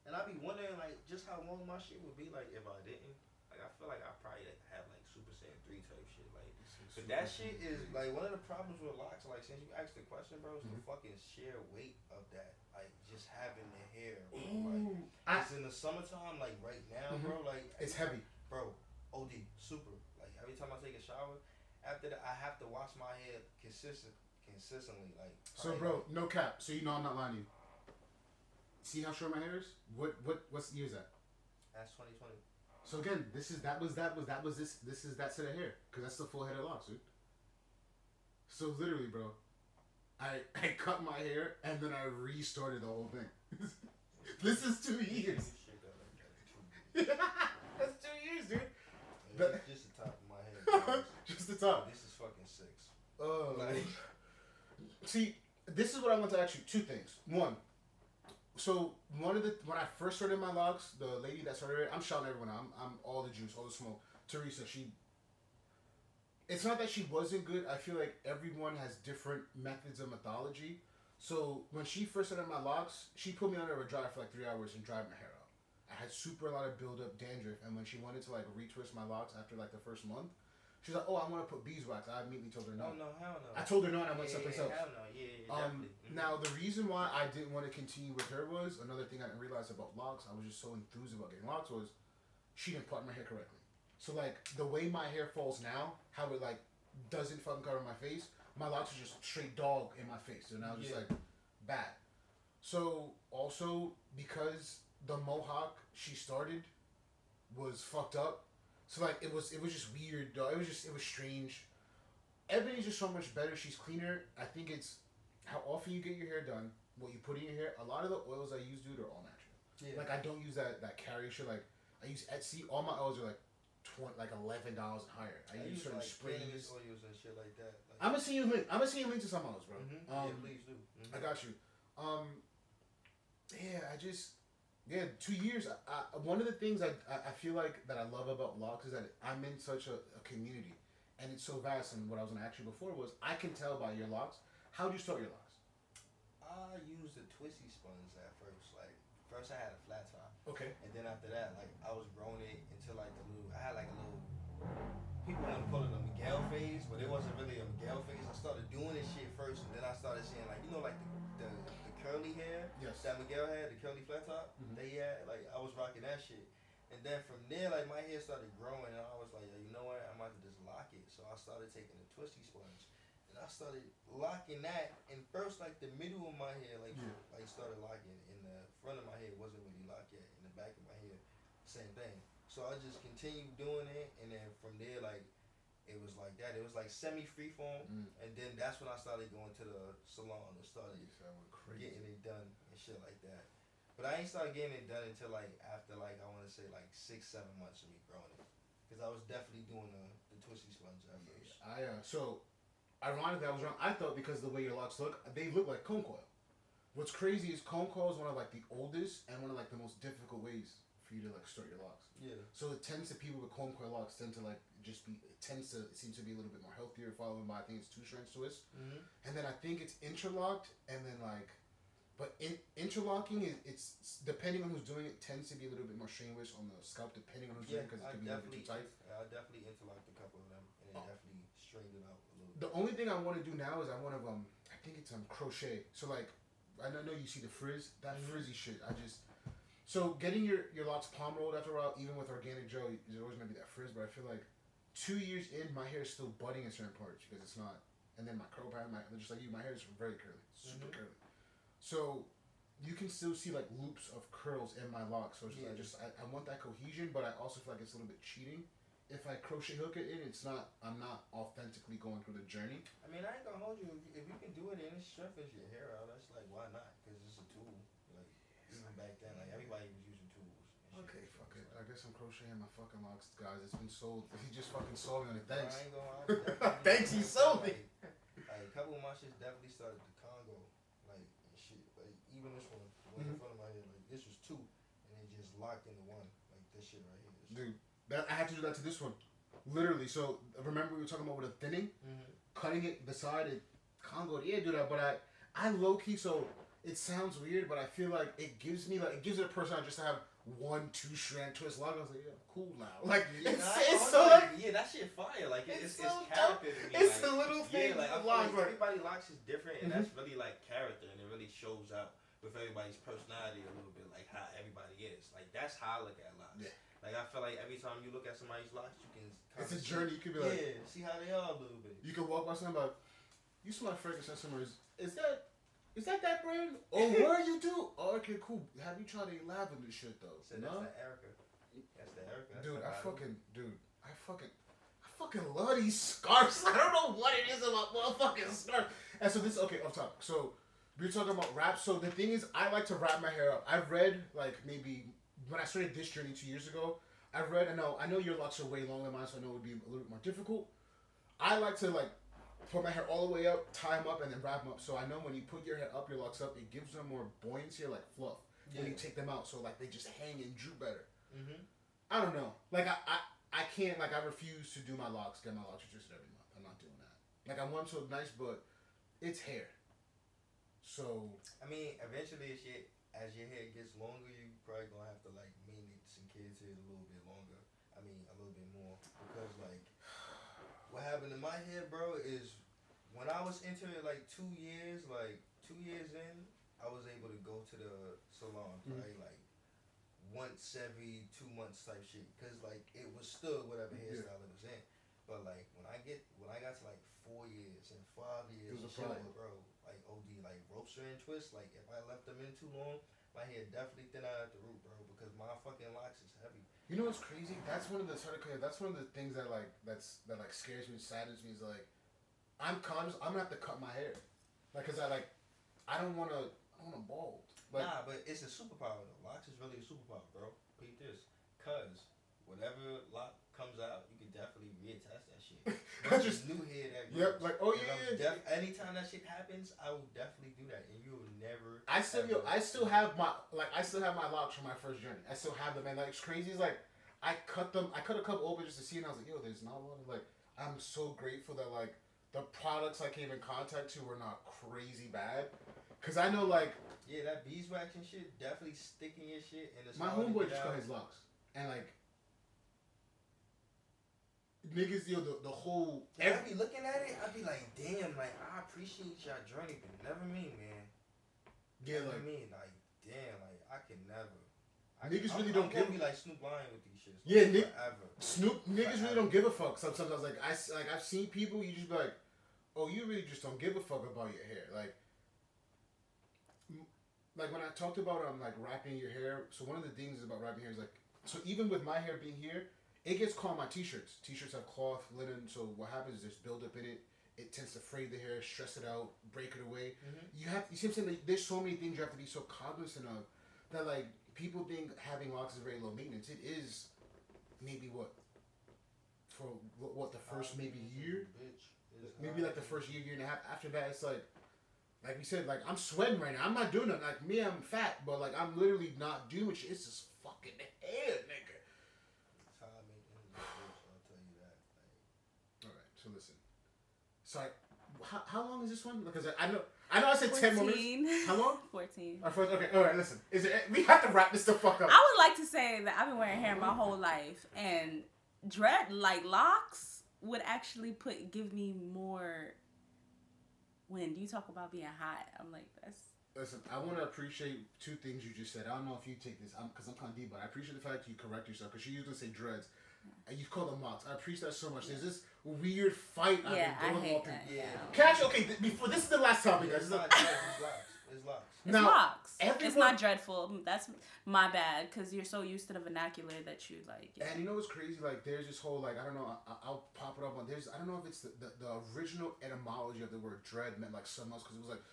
And I be wondering, like, just how long my shit would be, like, if I didn't. Like, I feel like I probably have, like, Super Saiyan 3 type shit, like. But that shit is, like, one of the problems with locks, like, since you asked the question, bro, is the fucking sheer weight of that. Like, just having the hair, bro. Like, it's in the summertime, like, right now, bro, like.
It's heavy.
Bro, OD, super. Like, every time I take a shower, after that, I have to wash my hair consistently, like.
So, bro, no cap. So you know I'm not lying to you. See how short my hair is? What's year is that?
That's 2020.
So again, this is that was that set of hair, because that's the full head of locks, dude. So literally, bro, I cut my hair and then I restarted the whole thing. This is 2 years. That's 2 years, dude.
Just the top of my head.
Just the top.
This is fucking 6.
Oh. See, this is what I want to ask you. 2 things. One. So when I first started my locks, the lady that started it, I'm shouting everyone out. I'm all the juice, all the smoke. Teresa, it's not that she wasn't good. I feel like everyone has different methods of methodology. So when she first started my locks, she put me under a dryer for like 3 hours and dried my hair out. I had a lot of build-up dandruff, and when she wanted to like retwist my locks after like the first month, she's like, "Oh, I want to put beeswax." I immediately told her no.
Oh no, hell no.
I told her no, and I went someplace else.
Hell no, definitely.
Now the reason why I didn't want to continue with her was another thing I didn't realize about locks. I was just so enthused about getting locks was she didn't part my hair correctly. So like the way my hair falls now, how it like doesn't fucking cover my face, my locks are just straight dog in my face, and I was just like bad. So also because the mohawk she started was fucked up. So like it was just weird, though. It was strange. Ebony's just so much better. She's cleaner. I think it's how often you get your hair done, what you put in your hair. A lot of the oils I use, dude, are all natural. Yeah. Like I don't use that carrier shit. Like I use Etsy. All my oils are like $11 and higher. I use certain
like
sprays,
oils and shit like that. Like,
I'm gonna see you link to some oils, bro.
Yeah, please do.
I got you. Yeah, 2 years. One of the things I feel like that I love about locks is that I'm in such a community, and it's so vast. And what I was gonna ask you before was, I can tell by your locks. How did you start your locks?
I used the twisty sponge at first. Like first I had a flat top.
Okay.
And then after that, like I was growing it into like I had like a little. People want to call it a Miguel phase, but it wasn't really a Miguel phase. I started doing this shit first, and then I started seeing like like the curly hair that Miguel had, the curly flat top. They had like I was rocking that shit, and then from there like my hair started growing, and I was like, you know what, I might have to just lock it. So I started taking the twisty sponge, and I started locking that. And first like the middle of my hair like started locking, in the front of my hair wasn't really locked yet. In the back of my hair, same thing. So I just continued doing it, and then from there like. It was like that. It was like semi-freeform, and then that's when I started going to the salon and started getting it done and shit like that. But I ain't started getting it done until like after like I want to say like 6-7 months of me growing it, because I was definitely doing the twisty sponge at first.
So ironically I was wrong. I thought because of the way your locks look, they look like comb coil. What's crazy is comb coil is one of like the oldest and one of like the most difficult ways for you to like start your locks.
Yeah. So
it tends to people with comb coil locks tend to like it seems to be a little bit more healthier, followed by I think it's 2 strands twist, and then I think it's interlocked, and then like, but interlocking it's depending on who's doing it tends to be a little bit more strenuous on the scalp depending on who's doing it, because it could be a little bit too tight.
I definitely interlocked a couple of them and it definitely strained it out a little bit.
The only thing I want to do now is I want to I think it's crochet. So like I know you see the frizz, that frizzy shit. So getting your locks palm rolled after a while, even with organic gel, there's always gonna be that frizz. But I feel like 2 years in, my hair is still budding in certain parts because it's not. And then my curl pattern, just like you, my hair is very curly, super curly. So you can still see like loops of curls in my locks. So it's I want that cohesion, but I also feel like it's a little bit cheating. If I crochet hook it in, I'm not authentically going through the journey.
I mean, I ain't gonna hold you. If you can do it and it strengthens your hair out, that's like, why not? Because it's a tool. Like even back then, like everybody was using tools.
Okay, fuck it. I guess I'm crocheting my fucking locks, guys. It's been sold. He just fucking sold me on it. Thanks.
I ain't gonna lie.
Thanks, he sold me.
Like a couple of my shits definitely started the Congo, like and shit. Like even this one in front of my head, like this was two, and it just locked into one. Like this shit right here.
Dude, I had to do that to this one. Literally. So remember we were talking about with a thinning, cutting it beside it. Congo, yeah, do that. But I low key. So it sounds weird, but I feel like it gives it a personality just to have 1-2 strand twist lock. I was like, yeah, cool now. Like it's so like
that shit fire. Like it's
so
character to me.
It's
like,
the little things.
Yeah, like I feel like everybody locks is different, and that's really like character, and it really shows out with everybody's personality a little bit, like how everybody is. Like that's how I look at locks. Yeah. Like I feel like every time you look at somebody's locks, you can.
It's a journey. You could be like,
see how they are a little bit.
You can walk by somebody like, you smell like fragrance somewhere. Is that brand? Oh, where you do? Oh, okay, cool. Have you tried the lavender shit though?
So no? That's the Erica. That's the Erica. That's
I fucking love these scarves. I don't know what it is about motherfucking scarves. And so this, okay, off topic. So we're talking about rap. So the thing is, I like to wrap my hair up. I've read like maybe when I started this journey 2 years ago. I've read. I know your locks are way longer than mine, so I know it would be a little bit more difficult. I like to like put my hair all the way up, tie them up, and then wrap them up. So I know when you put your hair up, your locks up, it gives them more buoyancy, like fluff. When you take them out, so like they just hang and droop better. I don't know. Like I can't. Like I refuse to do my locks, get my locks twisted every month. I'm not doing that. Like I want so nice, but it's hair. So
I mean, eventually, as your hair gets longer, you probably gonna have to like mainly some kids' hair a little bit longer. I mean, a little bit more because like. What happened in my head, bro, is when I was into it like 2 years, in, I was able to go to the salon probably like once every 2 months type shit, cause like it was still whatever hairstyle it was in. But like when I got to like 4 years and 5 years,
it was a
shit,
problem,
bro. Like OD, like rope strand twist. Like if I left them in too long, my hair definitely thin out at the root, bro, because my fucking locks is heavy.
You know what's crazy? That's one of the things that like scares me, saddens me. Is like I'm conscious. I'm gonna have to cut my hair, like, cause I don't wanna bald. Like,
nah, but it's a superpower though. Locks is really a superpower, bro. Peep this, cause whatever lock comes out, you can definitely reattach that shit. Just new hair that grows.
Yep, like
anytime that shit happens, I will definitely do that, and you will never.
I still have my locks from my first journey. I still have them, and like it's crazy. Is like I cut a couple open just to see, and I was like, yo, there's not a lot of like. I'm so grateful that like the products I came in contact to were not crazy bad, cause I know like.
Yeah, that beeswax and shit definitely sticking your shit, and it's
my homeboy just cut his locks, and like. Niggas, yo, the whole.
I be looking at it, I be like, damn, like I appreciate y'all journey, but never me, man.
Yeah,
never
like
me, like damn, like I can never.
Niggas really don't give.
Be like Snoop Lion with these shits.
Yeah, niggas
forever.
really don't give a fuck. Sometimes like I've seen people, you just be like, oh, you really just don't give a fuck about your hair, like when I talked about like wrapping your hair. So one of the things about wrapping hair is like, so even with my hair being here. It gets caught on my t-shirts. T-shirts have cloth, linen, so what happens is there's buildup in it. It tends to fray the hair, stress it out, break it away. You see what I'm saying? Like, there's so many things you have to be so cognizant of that, like, people think having locks is very low maintenance. It is maybe the first maybe year? Maybe like the first year and a half. After that, it's like we said, like, I'm sweating right now. I'm not doing it. Like, me, I'm fat, but, like, I'm literally not doing shit. It's just fucking hair, nigga. So listen. So how long is this one? Because I know I said 10 more minutes. How long?
14.
Okay, all right, listen. We have to wrap this the fuck up.
I would like to say that I've been wearing hair my whole life, and locks would actually give me more. When you talk about being hot, I'm like, that's.
Listen, I want to appreciate two things you just said. I don't know if you take this, because I'm kind of deep, but I appreciate the fact you correct yourself, because you usually say dreads. And you call them locks. I appreciate that so much. There's this weird fight I've been going on. Catch, okay, before this is the last topic, guys.
It's locks. It's locks.
It's locks. It's not dreadful. That's my bad, because you're so used to the vernacular that you like. Yeah.
And you know what's crazy? Like, there's this whole, like, I don't know, I'll pop it up on, I don't know if it's the original etymology of the word dread meant like something else, because it was like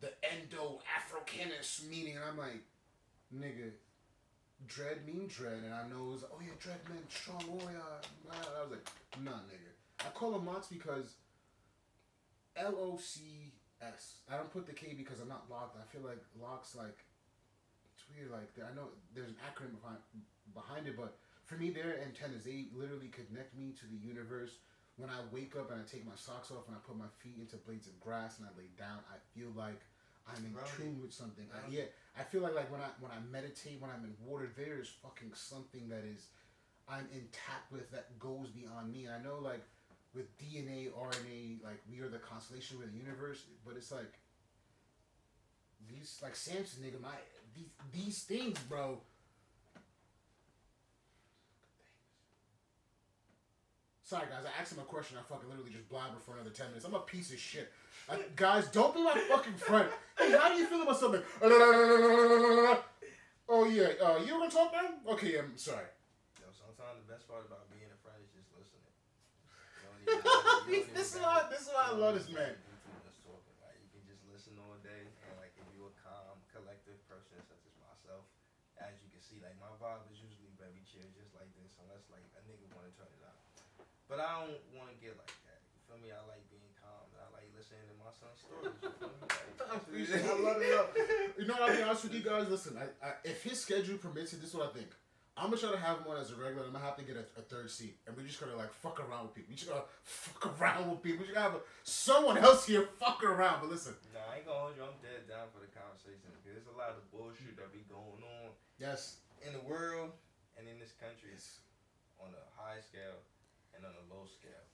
the Endo-Africanist meaning, and I'm like, nigga, Dread mean dread, and I know it was, oh yeah, dread meant strong warrior. I was like, nah, nigga. I call them Locs because Locs. I don't put the K because I'm not locked. I feel like Locs, like, it's weird. Like, I know there's an acronym behind it, but for me, their antennas, they literally connect me to the universe. When I wake up and I take my socks off and I put my feet into blades of grass and I lay down, I feel like I'm in tune with something. I feel like when I meditate, when I'm in water, there is fucking something that is I'm intact with that goes beyond me. And I know like with DNA, RNA, like we are the constellation of the universe, but it's like these like Samson nigga, these things, bro. Sorry, guys. I asked him a question. I fucking literally just blabbered for another 10 minutes. I'm a piece of shit. Guys, don't be my fucking friend. Hey, how do you feel about something? Oh, yeah. You were going to talk now? Okay, I'm sorry.
Yo, sometimes the best part about being a friend is just listening.
This is why I love this man.
Like, you can just listen all day. And, like, if you're a calm, collective person such as myself, as you can see, like, my vibe is usually very chill, just like this, unless, like, a nigga want to turn it up. But I don't want to get like that. You feel me? I like being calm. And I like listening to my son's stories. You feel me?
I appreciate it. I love it. You know what? I'll be honest with you guys. Listen, if his schedule permits it, this is what I think. I'm going to try to have him on as a regular. I'm going to have to get a third seat. And we're just going to like fuck around with people. We just going to fuck around with people. We just going to have someone else here fuck around. But listen.
Nah, I ain't going to hold you. I'm dead down for the conversation. Because there's a lot of bullshit that be going on.
Yes.
In the world and in this country. It's on a high scale. And on a low scale,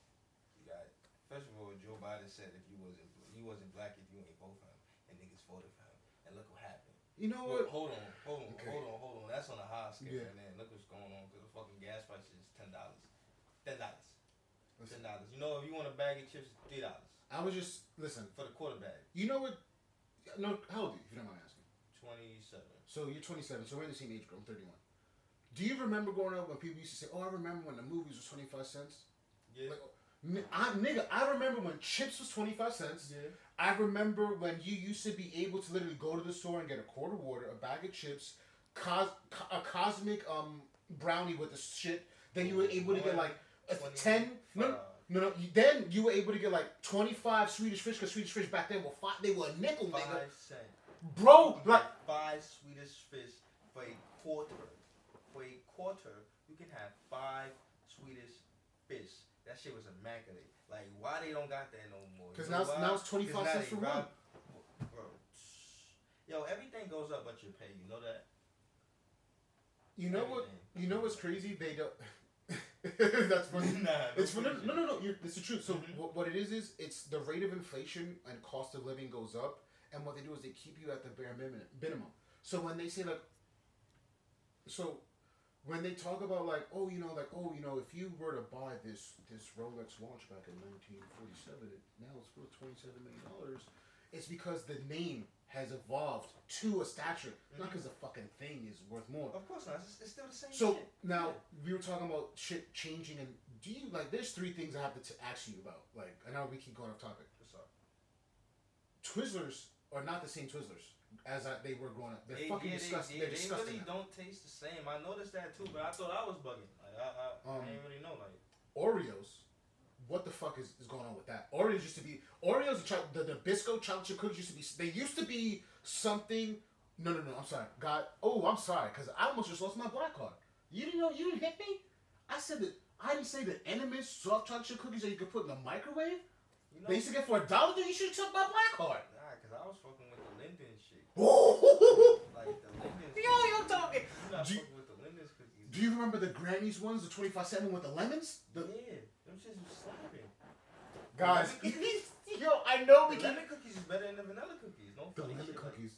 you got first of all, Joe Biden said if he wasn't black if you ain't vote for him, and niggas voted for him, and look what happened.
You know what?
Hold on. That's on a high scale, and then look what's going on because the fucking gas price is $10. $10. You know, if you want a bag of chips, $3.
I was just listen
for the quarter bag.
You know what? No, how old are you? If you don't mind asking.
27.
So you're 27. So we're in the same age group. I'm 31. Do you remember growing up when people used to say, "Oh, I remember when the movies was 25 cents"?
Yeah.
Like, I remember when chips was 25 cents.
Yeah.
I remember when you used to be able to literally go to the store and get a quart of water, a bag of chips, a cosmic brownie with the shit. Then you were able to get like 10. No. Then you were able to get like 25 Swedish fish because Swedish fish back then they were a nickel,
5
nigga.
cents.
Bro, like
5 Swedish fish for a quarter. For a quarter, you can have 5 Swedish fish. That shit was immaculate. Like, why they don't got that no more?
Because now it's 25 cents for one.
Bro, yo, everything goes up but your pay. You know that?
You know what? You know what's crazy? They don't. That's funny. It's funny. No. It's the truth. So what it is it's the rate of inflation and cost of living goes up, and what they do is they keep you at the bare minimum. So when they say like, when they talk about if you were to buy this Rolex watch back in 1947, now it's worth $27 million. It's because the name has evolved to a stature, not because the fucking thing is worth more.
Of course not. It's still the same.
So
shit.
now we were talking about shit changing, and do you like? There's 3 things I have to ask you about. Like, I know we keep going off topic.
What's up?
Twizzlers are not the same Twizzlers as they were growing up. They're fucking disgusting. They're disgusting.
They really don't taste the same. I noticed that too, but I thought I was bugging. Like I didn't really know. Like
Oreos. What the fuck is going on with that? Oreos used to be the Nabisco chocolate chip cookies used to be. They used to be something. No. I'm sorry. God. Oh, I'm sorry because I almost just lost my black card. You didn't know? You didn't hit me. I said that. I didn't say the Enemies soft chocolate chip cookies that you could put in the microwave. You know, they used to get for $1. You should have took my black card.
Nah, because I was fucking with the Linden shit.
Oh.
Like the Lindens.
Yo, talking.
You're not fucking with the Lindens cookies.
Do you remember the Granny's ones, the 25-cent with the lemons?
Yeah. Them shits was slapping.
Guys, yo, I know
the lemon cookies is better than the vanilla cookies. No
the
funny
lemon
shit.
cookies.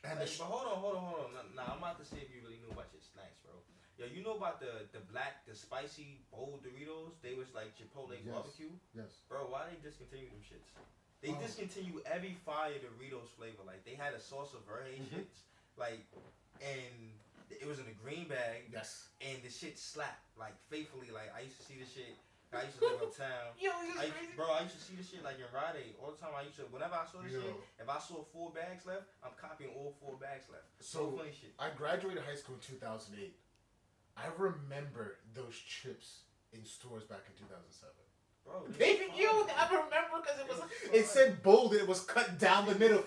Like, but hold on. Nah, I'm about to see if you really knew about your snacks, bro. Yo, you know about the spicy bold Doritos? They was like Chipotle barbecue.
Yes.
Bro, why they discontinue them shits? They discontinue every fire Doritos flavor. Like they had a sauce of verde shits, like, and it was in a green bag.
Yes.
And the shit slapped like faithfully. Like I used to see the shit. I used to live uptown.
Yo, I
used to see this shit like in Rite Aid all the time. Whenever I saw this shit, if I saw 4 bags left, I'm copying all 4 bags left. So funny shit.
I graduated high school in 2008. I remember those chips in stores back in 2007.
Bro,
Baby, I remember because it said bold and it was cut down the middle.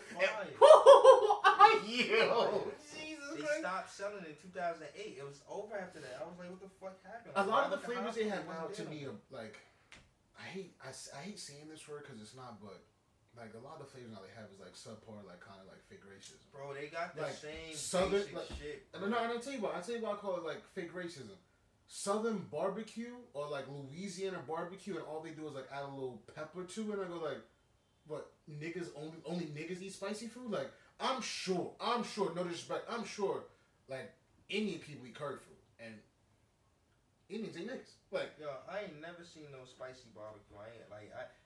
They stopped selling in 2008. It was over after that. I was like, what the fuck happened?
A lot of the flavors they have now to me are like, I hate saying this word because it's not, but like a lot of the flavors now they have is like subpar, like kind of like fake racism.
Bro, they got the
like
same
southern
basic shit. Bro.
No, I'll tell you why. I call it like fake racism. Southern barbecue or like Louisiana barbecue, and all they do is like add a little pepper to it. And I go like, what, niggas only niggas eat spicy food? Like I'm sure, no disrespect, I'm sure like Indian people eat curry food and Indians ain't niggas. Like
yo, I ain't never seen no spicy barbecue.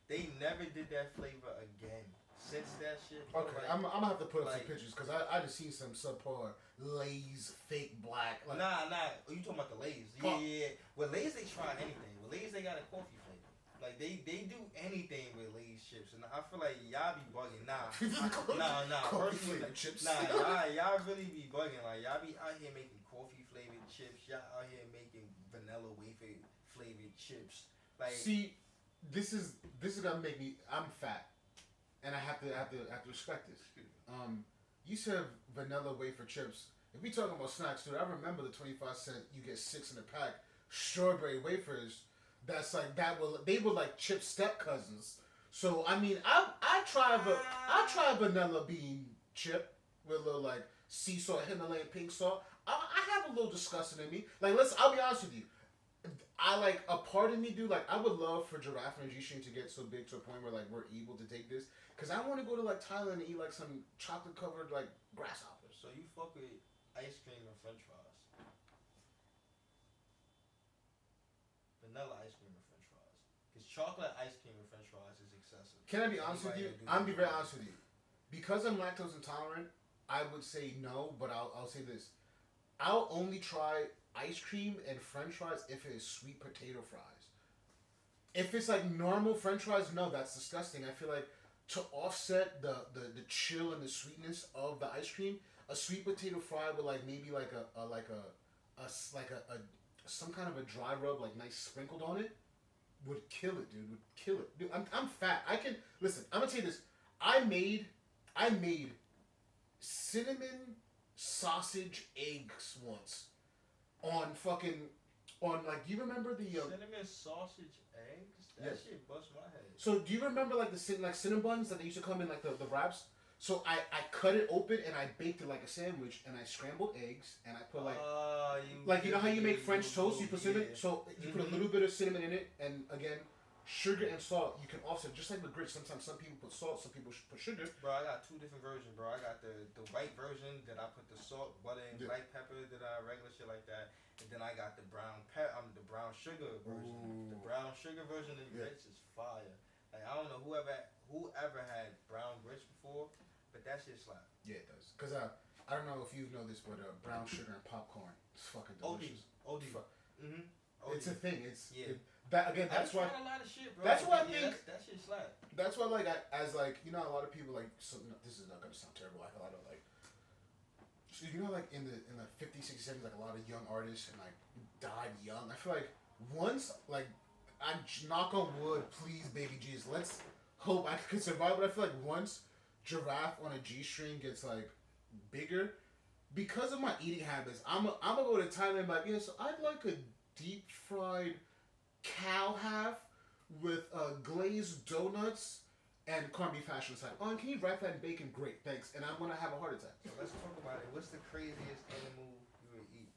They never did that flavor again. Since that shit.
Okay,
like,
I'm gonna have to put up some pictures because I just seen some subpar Lay's fake black. Like,
nah. You talking about the Lay's? Yeah. With Lay's they try anything. With Lay's they got a coffee flavor. Like they do anything with Lay's chips, and I feel like y'all be bugging. Nah.
Coffee flavored chips.
Y'all really be bugging. Like y'all be out here making coffee flavored chips. Y'all out here making vanilla wafer flavored chips. Like
see, this is gonna make me. I'm fat. And I have to respect this. You said vanilla wafer chips. If we talking about snacks too, I remember the 25-cent. You get 6 in a pack. Strawberry wafers. That's like they were like chip step cousins. So I mean, I try vanilla bean chip with a little like sea salt, Himalayan pink salt. I have a little disgusting in me. Like I'll be honest with you. I like a part of me, dude. Like I would love for Giraffe and G-String to get so big to a point where like we're able to take this. Cause I want to go to like Thailand and eat like some chocolate covered like grasshoppers.
So you fuck with ice cream and French fries? Vanilla ice cream and French fries? Cause chocolate ice cream and French fries is excessive.
Can I be honest with you? I'm be very honest with you. Because I'm lactose intolerant, I would say no. But I'll say this: I'll only try ice cream and French fries if it is sweet potato fries. If it's like normal French fries, no, that's disgusting. I feel like to offset the chill and the sweetness of the ice cream, a sweet potato fry with like maybe like a some kind of a dry rub, like nice sprinkled on it, would kill it, dude. Would kill it, dude. I'm fat. I can listen. I'm gonna tell you this. I made cinnamon sausage eggs once on like, do you remember the
cinnamon sausage eggs? That shit bust my head.
So do you remember like the cinnamon buns that they used to come in like the wraps? So I cut it open and I baked it like a sandwich and I scrambled eggs and I put like you know how you make French toast? You put cinnamon. So you put a little bit of cinnamon in it and again sugar and salt. You can offset just like with grits. Sometimes some people put salt, some people put sugar.
Bro, I got 2 different versions, bro. I got the white version that I put the salt, butter, and black pepper that I regular shit like that. And then I got the brown sugar version. Ooh. The brown sugar version of the grits is fire. Like I don't know whoever had brown grits before, but that shit slap.
Yeah, it does. Cause I don't know if you know this, but brown sugar and popcorn is fucking delicious.
OD.
It's a thing.
That's why a lot of shit, bro.
That's why I think
that shit slap.
That's why like as like you know a lot of people like this is not gonna sound terrible. Like a lot of like. So you know, like in the 50s, 60s, 70s, like a lot of young artists and like died young. I feel like once, like, I knock on wood, please, baby Jesus, let's hope I can survive. But I feel like once Giraffe on a G-String gets like bigger, because of my eating habits, I'm gonna go to Thailand and be like, yeah, so I'd like a deep fried cow half with glazed donuts. And corned beef hash on the side. Oh, and can you wrap that in bacon? Great, thanks. And I'm gonna have a heart attack.
So let's talk about it. What's the craziest animal you would eat?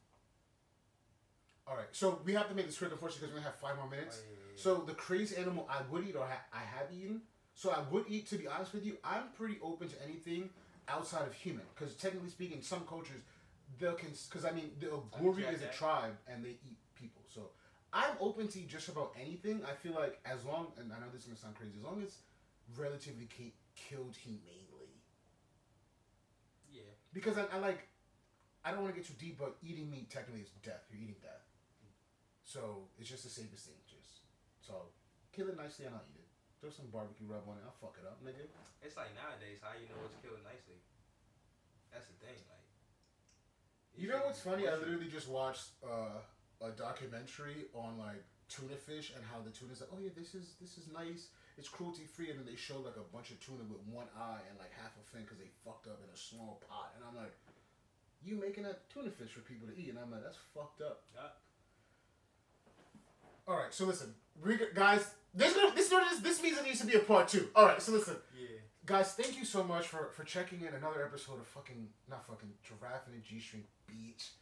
All right, so we have to make this quick, unfortunately, because we only have 5 more minutes.
Oh, yeah.
So the crazy animal I would eat, or I have eaten. So I would eat. To be honest with you, I'm pretty open to anything outside of human, because technically speaking, some cultures because I mean the Oguri is a tribe and they eat people. So I'm open to eat just about anything. I feel like as long, and I know this is gonna sound crazy, as long as relatively killed humanely.
Yeah.
Because I don't want to get too deep, but eating meat technically is death. You're eating death. So it's just the safest thing. Just So, kill it nicely and I'll eat it. Throw some barbecue rub on it. I'll fuck it up, nigga.
It's like nowadays, how you know it's killed nicely? That's the thing, like.
You know what's funny? I literally just watched a documentary on like tuna fish and how the tuna's like, oh yeah, this is nice. It's cruelty free, and then they show like a bunch of tuna with one eye and like half a fin because they fucked up in a small pot, and I'm like, you making that tuna fish for people to eat, and I'm like, that's fucked up.
Yeah.
All right, so listen, guys, this means it needs to be a part 2. All right, so listen.
Yeah.
Guys, thank you so much for checking in another episode of Giraffe and the G-String Beach.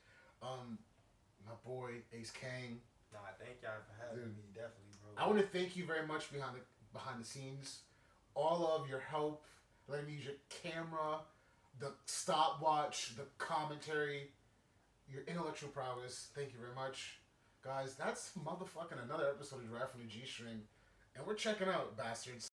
My boy Ace Kang.
Nah, thank y'all for having me. Definitely, bro.
I want to thank you very much behind the scenes, all of your help, letting me use your camera, the stopwatch, the commentary, your intellectual prowess. Thank you very much, guys. That's motherfucking another episode of Giraffe and the G-String, and we're checking out, bastards.